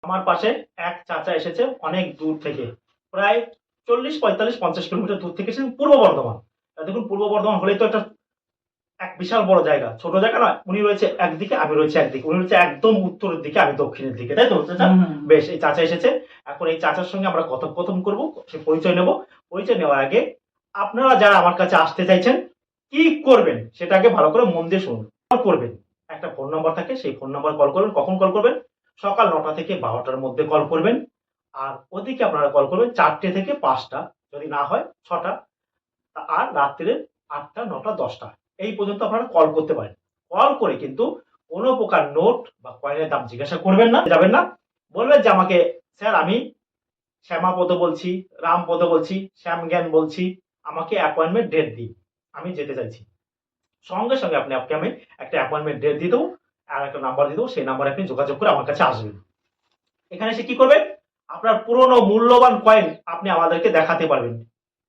আমার পাশে এক চাচা এসেছে অনেক দূর থেকে, প্রায় 40, 45, 50 কিলোমিটার দূর থেকে এসেছেন পূর্ব বর্ধমান। দেখুন পূর্ব বর্ধমান হলেই তো একটা এক বিশাল বড় জায়গা, ছোট জায়গা নয়। উনি রয়েছে একদিকে, আমি রয়েছে একদিকে, উনি রয়েছে একদম উত্তরের দিকে, আমি দক্ষিণের দিকে, তাই তো চাচা? বেশ, এই চাচা এসেছে। এখন এই চাচার সঙ্গে আমরা কথোপকথন করব, সে পরিচয় নেব। পরিচয় নেওয়ার আগে আপনারা যারা আমার কাছে আসতে চাইছেন কি করবেন সেটা আগে ভালো করে মন দিয়ে শুনুন। কল করবেন, একটা ফোন নাম্বার থাকে, সেই ফোন নাম্বার কল করবেন। কখন কল করবেন? সকাল 9টা থেকে 12টার মধ্যে কল করবেন। আর ওদিকে আপনারা কল করবেন 4টে থেকে 5টা, যদি না হয় 6টা, আর রাত্রে 8টা, 9টা, 10টা এই পর্যন্ত আপনারা কল করতে পারেন। কল করে কিন্তু কোনো প্রকার নোট বা কয়েনের দাম জিজ্ঞাসা করবেন না, যাবেন না। বলবেন যে আমাকে স্যার আমি শ্যামাপদ বলছি, রামপদ বলছি, শ্যামজ্ঞান বলছি, আমাকে অ্যাপয়েন্টমেন্ট ডেট দিন, আমি যেতে চাইছি। সঙ্গে সঙ্গে আপনাকে আমি একটা অ্যাপয়েন্টমেন্ট ডেট দিয়ে দেবো, আর একটা নাম্বার দিয়ে দেবো, সেই নাম্বারে আপনি যোগাযোগ করে আমার কাছে আসবেন। এখানে এসে কি করবেন? আপনার পুরনো মূল্যবান কয়েন আপনি আমাদেরকে দেখাতে পারবেন,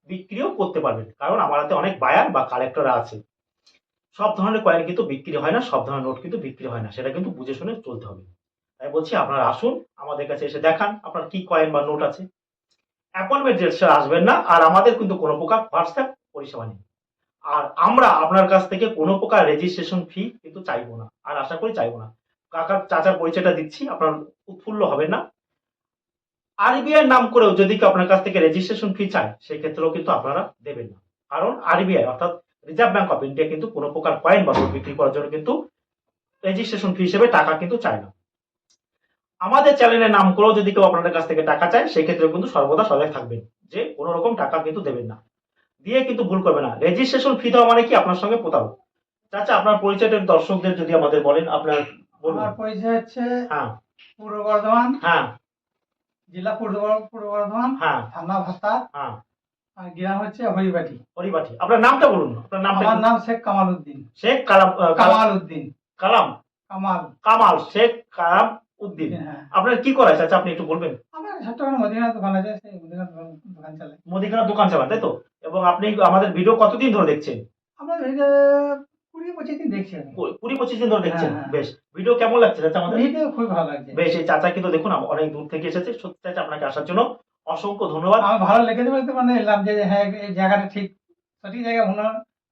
বিক্রিও করতে পারবেন, কারণ আমার হাতে অনেক বায়ার বা কালেক্টর আছে। সব ধরনের কয়েন কিন্তু বিক্রি হয় না, সব ধরনের নোট কিন্তু বিক্রি হয় না, সেটা কিন্তু বুঝে শুনে চলতে হবে। তাই বলছি আপনারা আসুন, আমাদের কাছে এসে দেখান আপনার কি কয়েন বা নোট আছে। অ্যাপয়েন্টমেন্ট ডেট ছাড়া আসবেন না। আর আমাদের কিন্তু কোনো প্রকার হোয়াটসঅ্যাপ পরিষেবা নেই। আর আমরা আপনার কাছ থেকে কোনো প্রকার রেজিস্ট্রেশন ফি কিন্তু চাইবো না, আর আশা করি চাইবো না। কাকার চাচার পরিচয়টা দিচ্ছি, আপনার উৎফুল্ল হবেন না। আরবিআই নাম করেও যদি কেউ আপনার কাছ থেকে রেজিস্ট্রেশন ফি চায়, সেই ক্ষেত্রেও কিন্তু আপনারা দেবেন না। কারণ আরবিআই অর্থাৎ রিজার্ভ ব্যাংক অফ ইন্ডিয়া কিন্তু কোনো প্রকার কয়েন বা নোট বিক্রি করার জন্য কিন্তু রেজিস্ট্রেশন ফি হিসেবে টাকা কিন্তু চায় না। আমাদের চ্যানেলের নাম করেও যদি কেউ আপনাদের কাছ থেকে টাকা চায়, সেই ক্ষেত্রে কিন্তু সর্বদা সজাগ থাকবেন যে কোনো রকম টাকা কিন্তু দেবেন না, দিয়ে কিন্তু ভুল করবে না। রেজিস্ট্রেশন ফি দেওয়া মানে কি আপনার সঙ্গে প্রতারক। চাচা আপনার পরিচয়টা দর্শকদের যদি আমাদের বলেন, আপনার বলুন। আমার পরিচয় হচ্ছে হ্যাঁ, পূর্ব বর্ধমান, হ্যাঁ, জেলা পূর্ব বর্ধমান, হ্যাঁ, থানা ভাতা, হ্যাঁ, আর গ্রাম হচ্ছে হরিবাটি। পরিবাটি। আপনার নামটা বলুন, আপনার নামটা আমার কি? নাম শেখ কামাল উদ্দিন। শেখ কালাম কামাল উদ্দিন। কালাম কামাল। কামাল শেখ কালাম উদ্দিন। হ্যাঁ, আপনার কি করা চাচা, আপনি একটু বলবেন? আমার ছোট্ট করে মুদিখানা দোকান আছে, সেই মুদিখানা দোকান চালাই। মুদিখানা দোকান চালান, তাই তো? এবং আপনি আমাদের ভিডিও কতদিন ধরে দেখছেন? আমরা এই যে 20-25 দিন দেখছি আমি। 20-25 দিন ধরে দেখছেন। হ্যাঁ, হ্যাঁ। বেশ, ভিডিও কেমন লাগছে চাচা আমাদের? ভিডিও খুব ভালো লাগছে। বেশ, এই চাচা কিন্তু দেখুন অনেক দূর থেকে এসেছে। সত্যি চাচা আপনাকে আসার জন্য অসংখ্য ধন্যবাদ। আমার ভালো লেগেছে বলে তো মানে এলাম, যে হ্যাঁ এই জায়গাটা ঠিক সঠিক জায়গা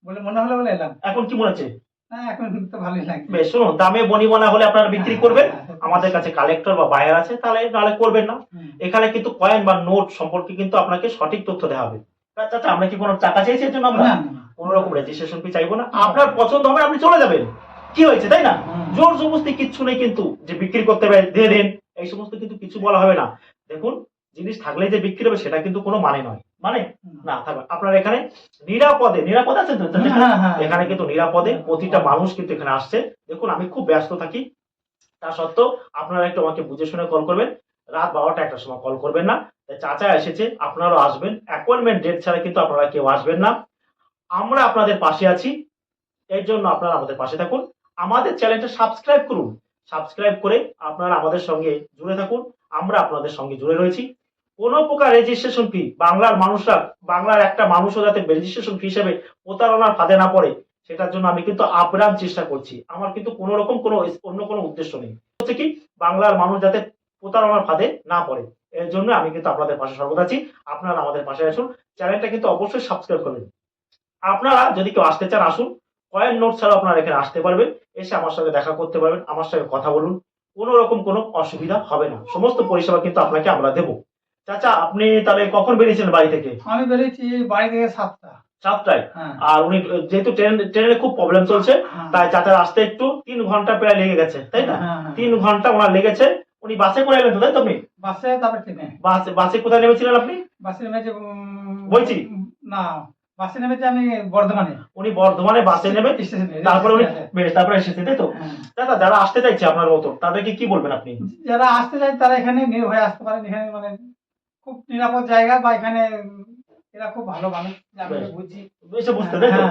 মনে হলো বলে এলাম। এখন কি মনে হচ্ছে? না, এখন তো ভালোই লাগছে। বেশ, শুনুন, দামে বনিবনা হলে আপনারা বিক্রি করবেন। আমাদের কাছে কালেক্টর বা বায়ার আছে, তাহলে নাহলে করবেন না। এখানে কিন্তু কয়েন বা নোট সম্পর্কে কিন্তু আপনাকে সঠিক তথ্য দেওয়া হবে। চাচা আমরা কি কোনো টাকা চাইছি এর জন্য? আমরা না, না। কোনো রকম রেজিস্ট্রেশন ফি চাইবো না। আপনার পছন্দ হবে আপনি চলে যাবেন, কি হয়েছে, তাই না? জোর জবরদস্তি কিচ্ছু নেই কিন্তু, যে বিক্রি করতে হবে দিয়ে দেন, এই সমস্ত কিন্তু কিছু বলা হবে না। দেখুন, জিনিস থাকলেই যে বিক্রি হবে সেটা কিন্তু কোনো মানে নয়, মানে না থাকবে। আপনার এখানে নিরাপদে আছেন তো? এখানে কিন্তু নিরাপদে প্রতিটা মানুষ কিন্তু এখানে আসছে। দেখুন আমি খুব ব্যস্ত থাকি, তা সত্ত্বেও আপনারা একটু আমাকে বুঝে শুনে কল করবেন। রাত 12টা 1টার সময় কল করবেন না। চাচা এসেছে, আপনারাও আসবেন। অ্যাপয়েন্টমেন্ট ডেট ছাড়া কিন্তু আপনারা কেউ আসবেন না। আমরা আপনাদের পাশে আছি, এর জন্য আপনারা আমাদের পাশে থাকুন। আমাদের চ্যানেলটা সাবস্ক্রাইব করুন। সাবস্ক্রাইব করে আপনারা আমাদের সঙ্গে জুড়ে থাকুন। আমরা আপনাদের সঙ্গে জুড়ে রয়েছি। কোনো প্রকার রেজিস্ট্রেশন ফি, বাংলার একটা মানুষও যাতে রেজিস্ট্রেশন ফি হিসেবে প্রতারণার ফাঁদে না পড়ে, সেটার জন্য আমি কিন্তু আপ্রাণ চেষ্টা করছি। আমার কিন্তু কোনো রকম অন্য কোনো উদ্দেশ্য নেই। হচ্ছে কি, বাংলার মানুষ যাতে প্রতারণার ফাঁদে না পড়ে, এর জন্য আমি কিন্তু আপনাদের পাশে সর্বদা আছি। আপনারা আমাদের পাশে আসুন। চ্যানেলটা কিন্তু অবশ্যই সাবস্ক্রাইব করবেন। আপনারা যদি কেউ আসতে চান আসুন। কয়েন নোট ছাড়াও আপনারা এখানে আসতে পারবেন, এসে আমার সঙ্গে দেখা করতে পারবেন, আমার সঙ্গে কথা বলুন। কোনো রকম কোনো অসুবিধা হবে না, সমস্ত পরিষেবা কিন্তু আপনাকে আমরা দেবো। চাচা আপনি তাহলে কখন বেরিয়েছিলেন বাড়ি থেকে? আমি বেরিয়েছি বাড়ি থেকে 7টা। 7টায়? হ্যাঁ। আর উনি যেহেতু ট্রেনে খুব প্রবলেম চলছে, তাই চাচার আসতে একটু 3 ঘন্টা প্রায় লেগে গেছে, তাই না? 3 ঘন্টা ওনার লেগেছে। উনি বাসে করে এলেন তো, তাই তো? আপনি বাসে, তারপর ট্রেনে। বাসে কোথায় নেমেছিলেন আপনি? বাসে নেমেছে বলছি না, বাসে নেমেছে আমি বর্ধমানে। উনি বর্ধমানে বাসে নেমে তারপরে উনি তারপরে এসেছে, তাই তো? দাদা যারা আসতে চাইছে আপনার মতো, তাদেরকে কি বলবেন আপনি? যারা আসতে চায় তারা এখানে নির্ভয়ে আসতে পারেন। এখানে মানে খুব নিরাপদ জায়গা, বা এখানে এরা খুব ভালো মানুষ, আমি বুঝছি। এসে বুঝতে, তাই তো?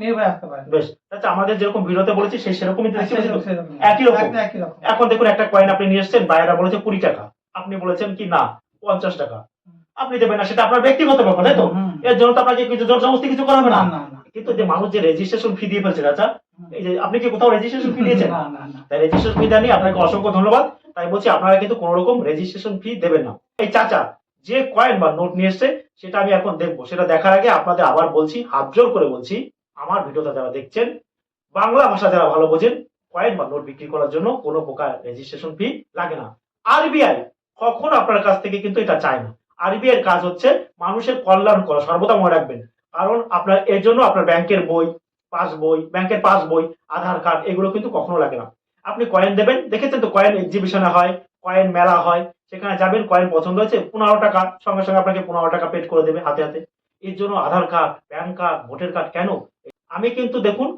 নির্ভয়ে আসতে পারেন। বেশ, আচ্ছা আমাদের যেরকম ভিডিওতে বলেছি সেই সেরকমই তো দেখতে পাচ্ছি, একই রকম। একই রকম। এখন দেখুন একটা কয়েন আপনি নিয়ে এসেছেন, বাইরা বলেছে 20 টাকা, আপনি বলেছেন কি না 50 টাকা, আপনি দেবেন না, সেটা আপনার ব্যক্তিগত ব্যাপার, তাই তো? এর জন্য তো আপনাকে কিছু জোর জবরদস্তি কিছু করা হবে না। কিন্তু যে মানুষ যে রেজিস্ট্রেশন ফি দিয়ে ফেলছে, আচ্ছা এই যে আপনি কি কোথাও রেজিস্ট্রেশন ফি দিয়েছেন? না। তাই রেজিস্ট্রেশন ফি দেননি, আপনাকে অসংখ্য ধন্যবাদ। তাই বলছি আপনারা কিন্তু কোনো রকম রেজিস্ট্রেশন ফি দেবেন না। এই চাচা যে কয়েন বা নোট নিয়ে এসছে সেটা আমি এখন দেখবো, সেটা দেখার আগে আপনাদের আবার বলছি, হাত জোর করে বলছি, আমার ভিডিওটা যারা দেখছেন বাংলা ভাষা যারা ভালো বোঝেন, কয়েন বা নোট বিক্রি করার জন্য কোনো প্রকার রেজিস্ট্রেশন ফি লাগে না। আরবিআই কখনো আপনার কাছ থেকে কিন্তু এটা চায় না। আরবিআই এর কাজ হচ্ছে মানুষের কল্যাণ করা, সর্বদা মনে রাখবেন। কারণ আপনার এর জন্য আপনার ব্যাংকের বই, ব্যাংকের পাস বই, আধার কার্ড এগুলো কিন্তু কখনো লাগে না। আপনি কয়েন দেবেন, দেখেছেন তো কয়েন এক্সিবিশনে হয়, কয়েন মেলা হয়, সেখানে যাবেন, কয়েন পছন্দ হয়েছে 15 টাকা, সঙ্গে সঙ্গে আপনাকে 15 টাকা পেড করে দেবে হাতে হাতে। এর জন্য Aadhaar card, PAN card, voter card কেন? আমি কিন্তু দেখুন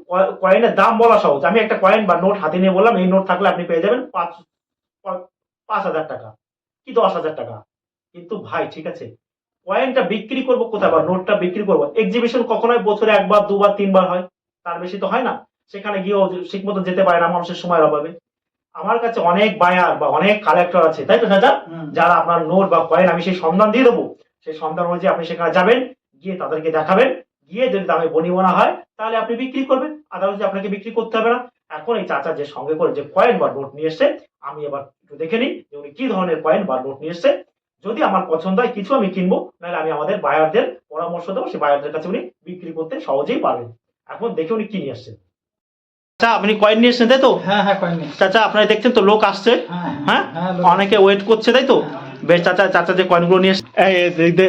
কয়েনের দাম বলা সহজ, আমি একটা কয়েন বা নোট হাতে নিয়ে বললাম এই নোট থাকলে আপনি পেয়ে যাবেন 5,000 টাকা কি 10,000 টাকা। কিন্তু ভাই ঠিক আছে, কয়েনটা বিক্রি করবো কোথায় বা নোটটা বিক্রি করবো? এক্সিবিশন কখনোই বছরে একবার, দুবার, তিনবার হয়, তার বেশি তো হয় না। সেখানে গিয়েও ঠিক মতো যেতে পারে না মানুষের সময়ের অভাবে। আমার কাছে অনেক বায়ার বা অনেক কালেক্টর আছে, তাই তো চাচা? যারা আপনার নোট বা কয়েন, আমি সেই সন্ধান দিয়ে দেবো, সেই সন্ধান অনুযায়ী আপনি সেখানে যাবেন, গিয়ে তাদেরকে দেখাবেন, গিয়ে যদি দামে বনিবনা হয় তাহলে আপনি বিক্রি করবেন, আদারওয়াইজ আপনাকে বিক্রি করতে হবে না। এখন এই চাচা যে সঙ্গে করে যে কয়েন বা নোট নিয়ে এসছে, আমি এবার একটু দেখে নিই যে উনি কি ধরনের কয়েন বা নোট নিয়ে এসছে। যদি আমার পছন্দ হয় কিছু আমি কিনবো, নাহলে আমি আমাদের বায়ারদের পরামর্শ দেবো, সেই বায়ারদের কাছে উনি বিক্রি করতে সহজেই পারবেন। এখন দেখে উনি কি নিয়ে আসছেন। আচ্ছা আপনি কয়েন নিয়ে এসছেন তাই তো? হ্যাঁ হ্যাঁ কয়েন নিয়ে। চাচা আপনারা দেখছেন তো লোক আসছে, হ্যাঁ অনেকে ওয়েট করছে তাই তো? বেশ চাচা, চাচা যে কয়েনগুলো নিয়ে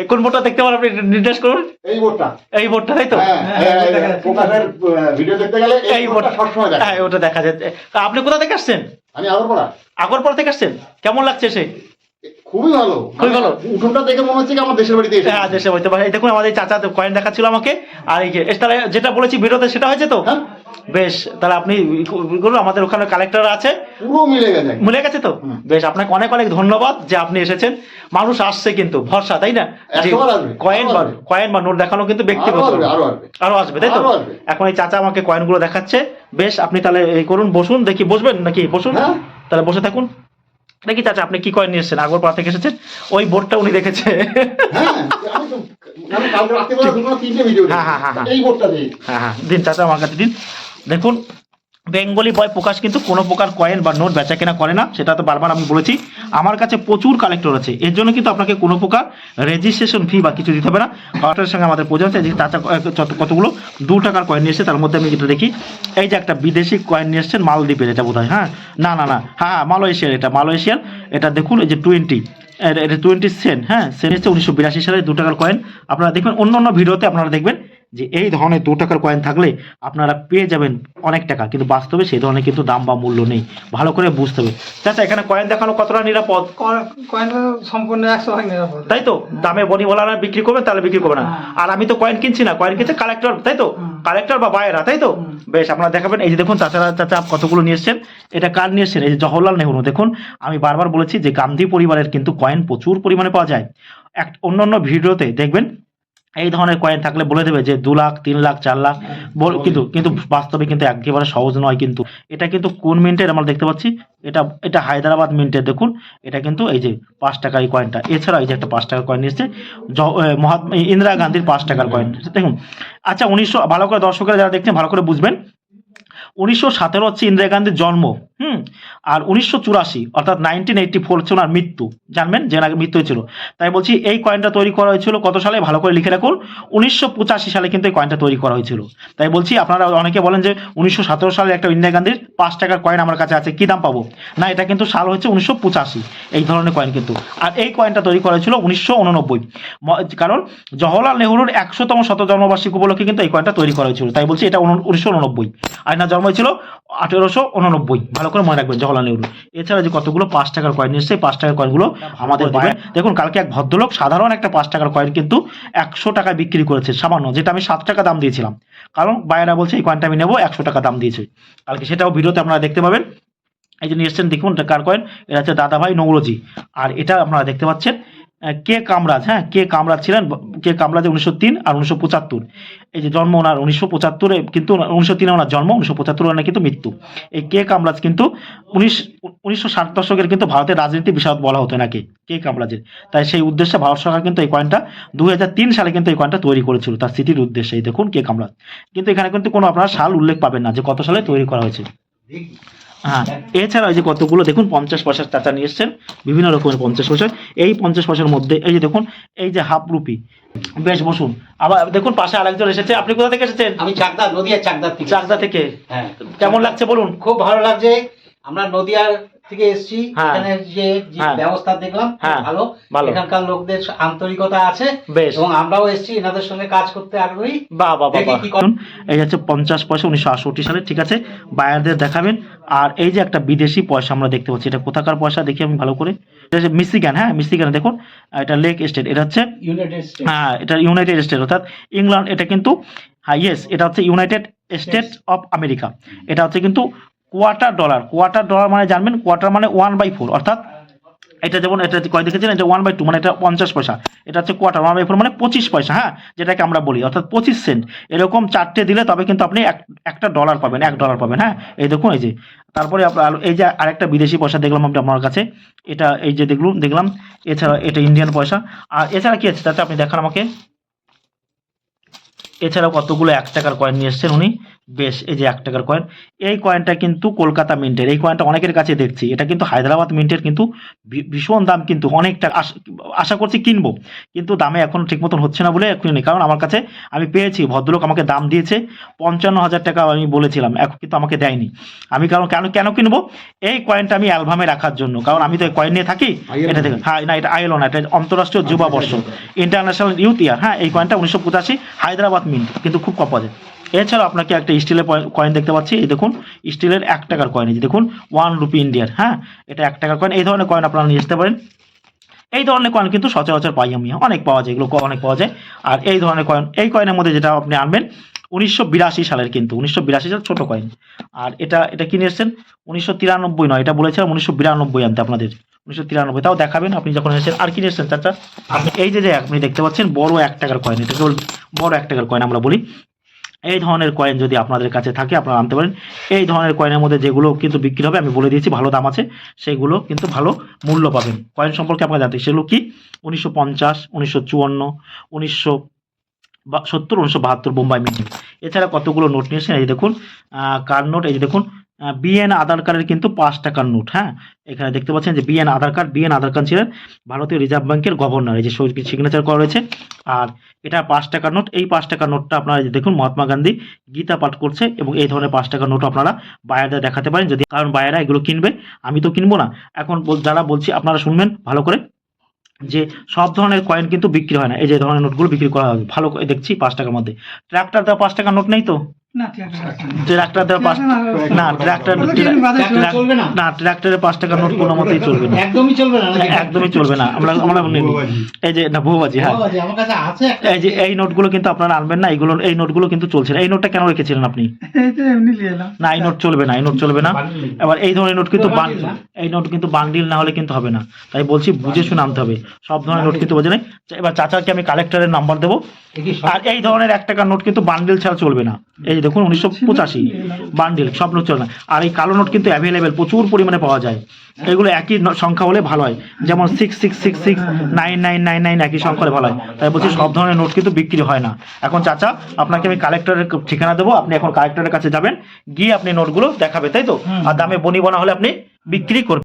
কোন বোর্ডটা দেখতে পারেন আপনি নির্দেশ করুন? এই বোর্ডটা, এই বোর্ডটা তাই তো? প্রকাশের ভিডিও দেখতে গেলে এই বোর্ডটা সবসময় দেখা। হ্যাঁ ওটা দেখা যাচ্ছে। আপনি কোথা থেকে আসছেন? আমি আগরপাড়া। আগরপাড়া থেকে আসছেন? কেমন লাগছে সে? খুবই ভালো, খুবই ভালো। উঠোনটা দেখে মনে হচ্ছে কি আমার দেশের বাড়িতে এসেছি। হ্যাঁ দেশে হইতে পারে। এই দেখুন আমাদের চাচা কয়েন দেখাচ্ছিল আমাকে, আর এই যে তাহলে যেটা বলেছি ভিডিওতে সেটা হয়েছে তো? হ্যাঁ বেশ, তাহলে আপনি আমাদের ওখানে কালেক্টর আছে, পুরো মিলে গেছে। মিলে গেছে তো? বেশ, আপনাকে অনেক অনেক ধন্যবাদ যে আপনি এসেছেন। মানুষ আসছে কিন্তু ভরসা, তাই না? যে 100 বার আসবে, কয়েন বা নোট দেখানো কিন্তু ব্যক্তিগত, আরো আসবে তাই তো? এখন এই চাচা আমাকে কয়েনগুলো দেখাচ্ছে। বেশ, আপনি তাহলে এই করুন, বসুন, দেখি বসবেন নাকি? বসুন, তাহলে বসে থাকুন। নাকি চাচা আপনি কি কয়েন নিয়ে এসেছেন? আগরপাড়া থেকে এসেছেন, ওই বোর্ডটা উনি দেখেছে। হ্যাঁ হ্যাঁ দিন চাচা আমার কাছে দিন। দেখুন বেঙ্গলি বয় প্রকাশ কিন্তু কোনো প্রকার কয়েন বা নোট বেচা কেনা করে না, সেটা তো বারবার আমি বলেছি। আমার কাছে প্রচুর কালেক্টর আছে, এর জন্য কিন্তু আপনাকে কোনো প্রকার রেজিস্ট্রেশন ফি বা কিছু দিতে হবে না। কালেক্টরের সঙ্গে আমাদের প্রয়োজন আছে। যে চাচা কতগুলো 2 টাকার কয়েন নিয়ে এসছে, তার মধ্যে আমি যেটা দেখি, এই যে একটা বিদেশি কয়েন নিয়ে এসছেন, মালদ্বীপের এটা বোধ হয়। হ্যাঁ হ্যাঁ মালয়েশিয়ার, এটা মালয়েশিয়ার। এটা দেখুন এই যে 20 এটা 20 সেন্ট, হ্যাঁ সেন্ট এসছে 1982 সালে 2 টাকার কয়েন। আপনারা দেখবেন অন্য অন্য ভিডিওতে আপনারা দেখবেন যে এই ধরনের 2 টাকার কয়েন থাকলে আপনারা পেয়ে যাবেন অনেক টাকা, কিন্তু বাস্তবে সেই ধরনের কিন্তু দাম বা মূল্য নেই, ভালো করে বুঝতে হবে। চাচা এখানে কয়েন দেখানো কতটা নিরাপদ? কয়েনটা সম্পূর্ণ 100% নিরাপদ, তাই তো? দামে বনি বলা বিক্রি করবেন, তাহলে বিক্রি করবে না। আর আমি তো কয়েন কিনছি না, কয়েন কিনছে কালেক্টর, তাই তো? কালেক্টর বা বায়েরা, তাই তো? বেশ, আপনারা দেখাবেন। এই যে দেখুন চাচা কতগুলো নিয়ে এসছেন। এটা কার নিয়ে এসছেন? এই যে জওহরলাল নেহরু। দেখুন আমি বারবার বলেছি যে গান্ধী পরিবারের কিন্তু কয়েন প্রচুর পরিমাণে পাওয়া যায়। অন্য অন্য ভিডিওতে দেখবেন এই ধরনের কয়েন থাকলে বলে দেবে যে 2 লাখ, 3 লাখ, 4 লাখ, কিন্তু বাস্তবে কিন্তু একেবারে সহজ নয়। কিন্তু এটা কিন্তু কোন মিন্টের আমরা দেখতে পাচ্ছি, এটা হায়দ্রাবাদ মিন্টের। দেখুন এটা কিন্তু এই যে 5 টাকা এই কয়েনটা। এছাড়া এই যে একটা 5 টাকার কয়েন এসেছে, মহাত্মা ইন্দিরা গান্ধীর 5 টাকার কয়েন। দেখুন আচ্ছা 1900, ভালো করে দর্শকেরা যারা দেখছেন ভালো করে বুঝবেন, 1917 হচ্ছে ইন্দিরা গান্ধীর জন্ম, আর 1984 অর্থাৎ 1984 হচ্ছে ওনার মৃত্যু। জানবেন যে নাকি মৃত্যু হয়েছিল। তাই বলছি এই কয়েনটা তৈরি করা হয়েছিল কত সালে, ভালো করে লিখে রাখুন, 1985 সালে কিন্তু এই কয়েনটা তৈরি করা হয়েছিল। তাই বলছি আপনারা অনেকে বলেন যে 1917 সালে একটা ইন্দিরা গান্ধীর 5 টাকার কয়েন আমার কাছে আছে, কি দাম পাবো? না, এটা কিন্তু সাল হচ্ছে 1985, এই ধরনের কয়েন কিন্তু। আর এই কয়েনটা তৈরি করা হয়েছিল 1989, কারণ জওহরলাল নেহরুর 100তম শত জন্মবার্ষিকী উপলক্ষে কিন্তু এই কয়েনটা তৈরি করা হয়েছিল। তাই বলছি এটা 1989, আর না জন্ম হয়েছিল 1889, ভালো করে মনে রাখবেন জওহরলাল নেহরু। এছাড়া যে কতগুলো 5 টাকার কয়েন এসেছে, 5 টাকার কয়েনগুলো আমাদের দেখুন কালকে এক ভদ্রলোক সাধারণ একটা 5 টাকার কয়েন কিন্তু 100 টাকায় বিক্রি করেছে সামান্য, যেটা আমি 7 টাকা দাম দিয়েছিলাম। কারণ বায়েরা বলছে এই কয়েনটা আমি নেবো, 100 টাকা দাম দিয়েছে কালকে, সেটাও ভিডিওতে আপনারা দেখতে পাবেন। এই যে নিয়ে এসছেন দেখুন কার কয়েন, এটা হচ্ছে দাদাভাই নৌরজি। আর এটা আপনারা দেখতে পাচ্ছেন কে কামরাজ। হ্যাঁ কে কামরাজ ছিলেন, কে কামরাজ 1903 আর 1975, এই যে জন্ম ওনার 1975, কিন্তু 1903 ওনার জন্ম, 1975 ওনার কিন্তু মৃত্যু। এই কে কামরাজ কিন্তু 1960 দশকের কিন্তু ভারতের রাজনীতি বিশারদ বলা হতো নাকি কে কামরাজের। তাই সেই উদ্দেশ্যে ভারত সরকার কিন্তু এই কয়েনটা 2003 সালে কিন্তু এই কয়েনটা তৈরি করেছিল তার স্মৃতির উদ্দেশ্যে। এই দেখুন কে কামরাজ, কিন্তু এখানে কিন্তু কোনো আপনারা সাল উল্লেখ পাবেন না যে কত সালে তৈরি করা হয়েছে। হ্যাঁ, এছাড়া ওই যে কতগুলো দেখুন 50 পয়সার চাচা নিয়ে এসছেন, বিভিন্ন রকমের 50 পয়সা। এই 50 পয়সার মধ্যে এই যে দেখুন, এই যে হাফ রুপি, বেশ বসুন। আবার দেখুন পাশে আরেকজন এসেছে। আপনি কোথা থেকে এসেছেন? আমি চাকদা, নদিয়ার চাকদা থেকে। চাকদা থেকে। হ্যাঁ, কেমন লাগছে বলুন? খুব ভালো লাগছে। আমরা নদিয়ার থেকে এসেছি, হ্যাঁ। এখানে যে হ্যাঁ। ব্যবস্থা দেখলাম খুব হ্যাঁ, ভালো। ভালো। এখানকার লোকদের আন্তরিকতা আছে, বেশ। এবং আমরাও এসেছি এনাদের সঙ্গে কাজ করতে আগ্রহী। বাহ বাহ বাহ দেখি বাহ। কি করে। এই হচ্ছে 50 পয়সা 1968 সালে, ঠিক আছে, বায়ারদের দেখাবেন। আর এই যে একটা বিদেশি পয়সা আমরা দেখতে পাচ্ছি, এটা কোথাকার পয়সা দেখি আমি ভালো করে। এটা হচ্ছে মিশিগান, হ্যাঁ মিশিগান, দেখুন এটা লেক স্টেট, এটা হচ্ছে ইউনাইটেড স্টেট। হ্যাঁ এটা ইউনাইটেড স্টেট অর্থাৎ ইংল্যান্ড। এটা কিন্তু হ্যাঁ ইয়েস, এটা হচ্ছে ইউনাইটেড স্টেটস অফ আমেরিকা। এটা হচ্ছে কিন্তু কোয়ার্টার ডলার। কোয়ার্টার ডলার মানে জানবেন, কোয়ার্টার মানে 1/4, অর্থাৎ এটা যেমন এটা কয় দেখেছেন, এটা 1/2 মানে এটা 50 পয়সা। এটা হচ্ছে কোয়ার্টার, 1/4 মানে 25 পয়সা, হ্যাঁ, যেটাকে আমরা বলি, অর্থাৎ 25 সেন্ট। এরকম 4টে দিলে তবে কিন্তু আপনি একটা ডলার পাবেন, $1 পাবেন, হ্যাঁ। এই দেখুন, এই যে তারপরে আপনার এই যে আরেকটা বিদেশি পয়সা দেখলাম আমরা আমার কাছে, এটা এই যে দেখলাম। এছাড়া এটা ইন্ডিয়ান পয়সা। আর এছাড়া কি আছে তাতে আপনি দেখান আমাকে। এছাড়াও কতগুলো 1 টাকার কয়েন নিয়ে এসছেন উনি। বেশ, এই যে 1 টাকার কয়েন। এই কয়েনটা কিন্তু কলকাতা মিন্টের। এই কয়েনটা অনেকের কাছে দেখছি, এটা কিন্তু হায়দ্রাবাদ মিন্টের, কিন্তু ভীষণ দাম, কিন্তু অনেকটা। আশা করছি কিনবো, কিন্তু দামে এখন ঠিক মতন হচ্ছে না বলে এখন নেই। কারণ আমার কাছে আমি পেয়েছি, ভদ্রলোক আমাকে দাম দিয়েছে 55,000 টাকা আমি বলেছিলাম, এখন কিন্তু আমাকে দেয়নি। আমি কারণ কেন কিনবো, এই কয়েনটা আমি অ্যালবামে রাখার জন্য। কারণ আমি তো এই কয়েন নিয়ে থাকি। এটা দেখুন, হ্যাঁ না, এটা আইএলও না, এটা আন্তঃরাষ্ট্রীয় যুবা বর্ষ, ইন্টারন্যাশনাল ইউথ ইয়ার। হ্যাঁ, এই কয়েনটা 1985 হায়দ্রাবাদ মিন্ট, কিন্তু খুব কম পাওয়া যায়। এছাড়াও আপনাকে একটা স্টিলের কয়েন দেখতে পাচ্ছি, এই দেখুন স্টিলের 1 টাকার কয়েন, এই যে দেখুন 1 রুপি ইন্ডিয়ার, হ্যাঁ, এটা 1 টাকার কয়েন। এই ধরনের কয়েন আপনারা নিয়ে আসতে পারেন। এই ধরনের কয়েন কিন্তু সচরাচর পাই আমি, অনেক পাওয়া যায়, এগুলো অনেক পাওয়া যায়। আর এই ধরনের কয়েন, এই কয়েনের মধ্যে যেটা আপনি আনবেন 1982 সালের, কিন্তু 1982 সালের ছোট কয়েন। আর এটা কিনে এসছেন 1993 নয়, এটা বলেছিলাম 1992 আনতে আপনাদের, 1993, তাও দেখাবেন আপনি যখন এসেছেন। আর কিনে এসছেন চাচা আপনি, এই যে আপনি দেখতে পাচ্ছেন বড় 1 টাকার কয়েন, এটা কেবল বড় 1 টাকার কয়েন আমরা বলি। এই ধরনের কয়েন যদি আপনাদের কাছে থাকে আপনারা আনতে পারেন। এই ধরনের কয়েনের মধ্যে যেগুলো কিন্তু বিক্রি হবে আমি বলে দিয়েছি, ভালো দাম আছে, সেগুলো কিন্তু ভালো মূল্য পাবেন। কয়েন সম্পর্কে আপনারা জানতে, সেগুলো কি 1950, 1954, 1970, 1972 বোম্বাই মিন্ট। এছাড়া কতগুলো নোট নিয়েছেন, এই দেখুন কার্ড নোট, এই যে দেখুন বিএন আধার কার্ডের কিন্তু 5 টাকার নোট, হ্যাঁ, এখানে দেখতে পাচ্ছেন যে বিএন আধার কার্ড ছিলেন ভারতীয় রিজার্ভ ব্যাংকের গভর্নর, এই যে সিগনেচার করা রয়েছে। আর এটা 5 টাকার নোট। এই 5 টাকার নোটটা আপনারা দেখুন মহাত্মা গান্ধী গীতা পাঠ করছে, এবং এই ধরনের 5 টাকার নোট আপনারা বায়ারদের দেখাতে পারেন, যদি, কারণ বায়াররা এগুলো কিনবে, আমি তো কিনবো না। এখন যারা বলছি আপনারা শুনবেন ভালো করে, যে সব ধরনের কয়েন কিন্তু বিক্রি হয় না। এই যে ধরনের নোটগুলো বিক্রি করা হবে, ভালো করে দেখছি 5 টাকার মধ্যে। ট্রাক্টর দেওয়া 5 টাকার নোট নেই তো? না, ঠিক আছে। ট্রাক্টর দেওয়া 5 না, চলবে না, না, ট্রাক্টরের 5 টাকার নোট কোনো মতেই চলবে না, একদমই চলবে না, নাকি? একদমই চলবে না। আমরা নিই। এই যে না, বহুবাজি, হ্যাঁ, বাবাজি, আমার কাছে আছে একটা। এই যে এই নোটগুলো কিন্তু আপনারা আনবেন না, এই নোটগুলো কিন্তু চলছে না। এই নোটটা কেন রেখেছিলেন আপনি? এইটা এমনি নিয়ে এলাম। না, এই নোট চলবে না, এই নোট চলবে না। এবার এই ধরনের নোট কিন্তু বান্ডিল না? এই নোট কিন্তু বান্ডিল না হলে কিন্তু হবে না, তাই বলছি বুঝে শুনে আনতে হবে। সব ধরনের নোট কিন্তু বোঝে নাই। এবার চাচাকে আমি কালেক্টরের নাম্বার দেবো। দেখি সব- আর এই ধরনের 1 টাকার নোট কিন্তু বান্ডিল ছাড়া চলবে না। এই যে দেখুন 1985 বান্ডিল, সব নোট চলে না। আর এই কালো নোট কিন্তু অ্যাভেলেবেল প্রচুর পরিমাণে পাওয়া যায়। এগুলো একই সংখ্যা হলে ভালো হয়, যেমন 6666, 9999 একই সংখ্যা হলে ভালো হয়। তাই বলছি সব ধরনের নোট কিন্তু বিক্রি হয় না। এখন চাচা আপনাকে আমি কালেক্টরের ঠিকানা দেবো, আপনি এখন কালেক্টরের কাছে যাবেন, গিয়ে আপনি নোটগুলো দেখাবে, তাই তো? আর দামে বনি বনা হলে আপনি বিক্রি করবেন।